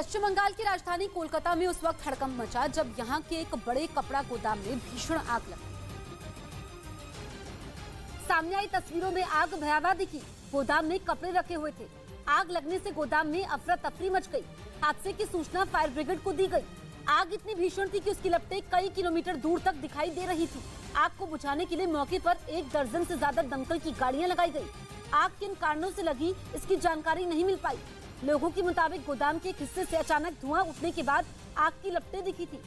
पश्चिम बंगाल की राजधानी कोलकाता में उस वक्त हड़कंप मचा जब यहां के एक बड़े कपड़ा गोदाम में भीषण आग लगी। सामने आई तस्वीरों में आग भयावह दिखी। गोदाम में कपड़े रखे हुए थे। आग लगने से गोदाम में अफरा तफरी मच गई। हादसे की सूचना फायर ब्रिगेड को दी गई। आग इतनी भीषण थी कि उसकी लपटें कई किलोमीटर दूर तक दिखाई दे रही थी। आग को बुझाने के लिए मौके पर 1 दर्जन से ज्यादा दमकल की गाड़ियां लगाई गई। आग किन कारणों से लगी इसकी जानकारी नहीं मिल पाई। लोगों के मुताबिक गोदाम के एक हिस्से से अचानक धुआं उठने के बाद आग की लपटें दिखी थी।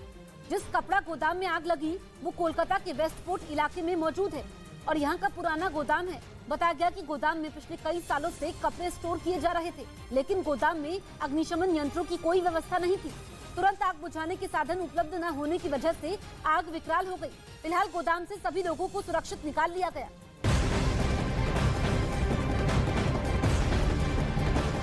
जिस कपड़ा गोदाम में आग लगी वो कोलकाता के वेस्टफोर्ट इलाके में मौजूद है और यहाँ का पुराना गोदाम है। बताया गया कि गोदाम में पिछले कई सालों से कपड़े स्टोर किए जा रहे थे, लेकिन गोदाम में अग्निशमन यंत्रों की कोई व्यवस्था नहीं थी। तुरंत आग बुझाने के साधन उपलब्ध न होने की वजह से आग विकराल हो गई। फिलहाल गोदाम से सभी लोगों को सुरक्षित निकाल लिया गया।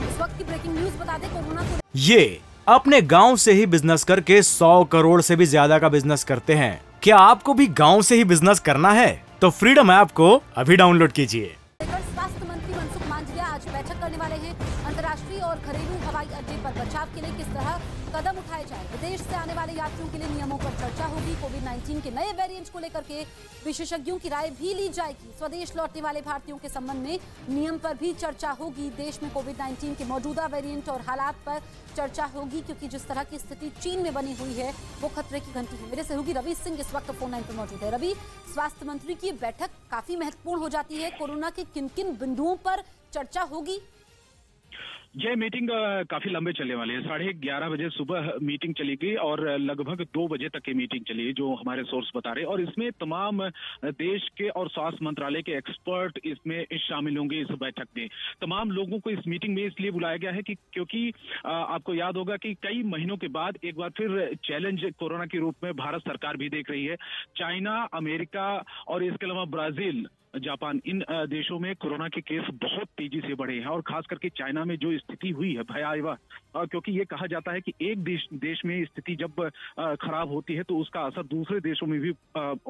इस वक्त की ब्रेकिंग न्यूज बता दें, कोरोना को ये अपने गांव से ही बिजनेस करके 100 करोड़ से भी ज्यादा का बिजनेस करते हैं। क्या आपको भी गांव से ही बिजनेस करना है? तो फ्रीडम ऐप को अभी डाउनलोड कीजिए। स्वास्थ्य मंत्री मनसुख मांडविया आज बैठक करने वाले हैं। अंतर्राष्ट्रीय और घरेलू हवाई अड्डे पर बचाव के लिए किस तरह कदम उठाए जाए, विदेश से आने वाले यात्रियों के लिए नियमों पर चर्चा होगी। कोविड-19 के नए वेरिएंट को लेकर के विशेषज्ञों की राय भी ली जाएगी। स्वदेश लौटने वाले भारतीयों के संबंध में नियम पर भी चर्चा होगी। देश में कोविड-19 के मौजूदा वेरिएंट और हालात पर चर्चा होगी, क्योंकि जिस तरह की स्थिति चीन में बनी हुई है वो खतरे की घंटी है। मेरे सहयोगी रवि सिंह इस वक्त फोन लाइन पर मौजूद है। रवि, स्वास्थ्य मंत्री की बैठक काफी महत्वपूर्ण हो जाती है। कोरोना के किन किन बिंदुओं पर चर्चा होगी? यह मीटिंग काफी लंबे चलने वाली है। 11:30 बजे सुबह मीटिंग चलेगी और लगभग 2 बजे तक की मीटिंग चलेगी, जो हमारे सोर्स बता रहे हैं। और इसमें तमाम देश के और स्वास्थ्य मंत्रालय के एक्सपर्ट इसमें शामिल होंगे। इस बैठक में तमाम लोगों को इस मीटिंग में इसलिए बुलाया गया है कि क्योंकि आपको याद होगा कि कई महीनों के बाद एक बार फिर चैलेंज कोरोना के रूप में भारत सरकार भी देख रही है। चाइना, अमेरिका और इसके अलावा ब्राजील, जापान, इन देशों में कोरोना के केस बहुत तेजी से बढ़े हैं। और खास करके चाइना में जो स्थिति हुई है भयावह, क्योंकि ये कहा जाता है कि एक देश में स्थिति जब खराब होती है तो उसका असर दूसरे देशों में भी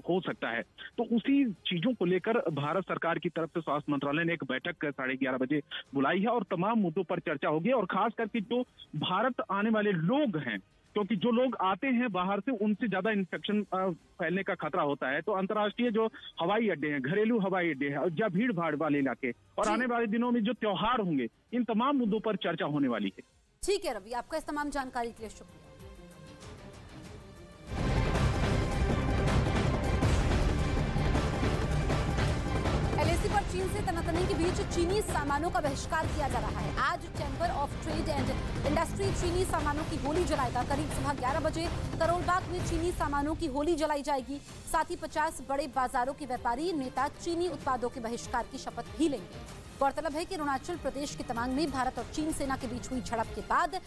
हो सकता है। तो उसी चीजों को लेकर भारत सरकार की तरफ से स्वास्थ्य मंत्रालय ने एक बैठक 11:30 बजे बुलाई है और तमाम मुद्दों पर चर्चा होगी। और खास करके जो भारत आने वाले लोग हैं, क्योंकि जो लोग आते हैं बाहर से उनसे ज्यादा इन्फेक्शन फैलने का खतरा होता है, तो अंतर्राष्ट्रीय जो हवाई अड्डे हैं, घरेलू हवाई अड्डे हैं और या भीड़ भाड़ वाले इलाके और आने वाले दिनों में जो त्योहार होंगे, इन तमाम मुद्दों पर चर्चा होने वाली है। ठीक है रवि, आपका इस तमाम जानकारी के लिए शुक्रिया। एलएसी पर चीन से तनातनी के बीच चीनी सामानों का बहिष्कार किया जा रहा है। आज chamber of trade and industry चीनी सामानों की होली जलाएगा। करीब सुबह 11 बजे करोल बाग में चीनी सामानों की होली जलाई जाएगी। साथ ही 50 बड़े बाजारों के व्यापारी नेता चीनी उत्पादों के बहिष्कार की शपथ भी लेंगे। गौरतलब है कि अरुणाचल प्रदेश के तवांग में भारत और चीन सेना के बीच हुई झड़प के बाद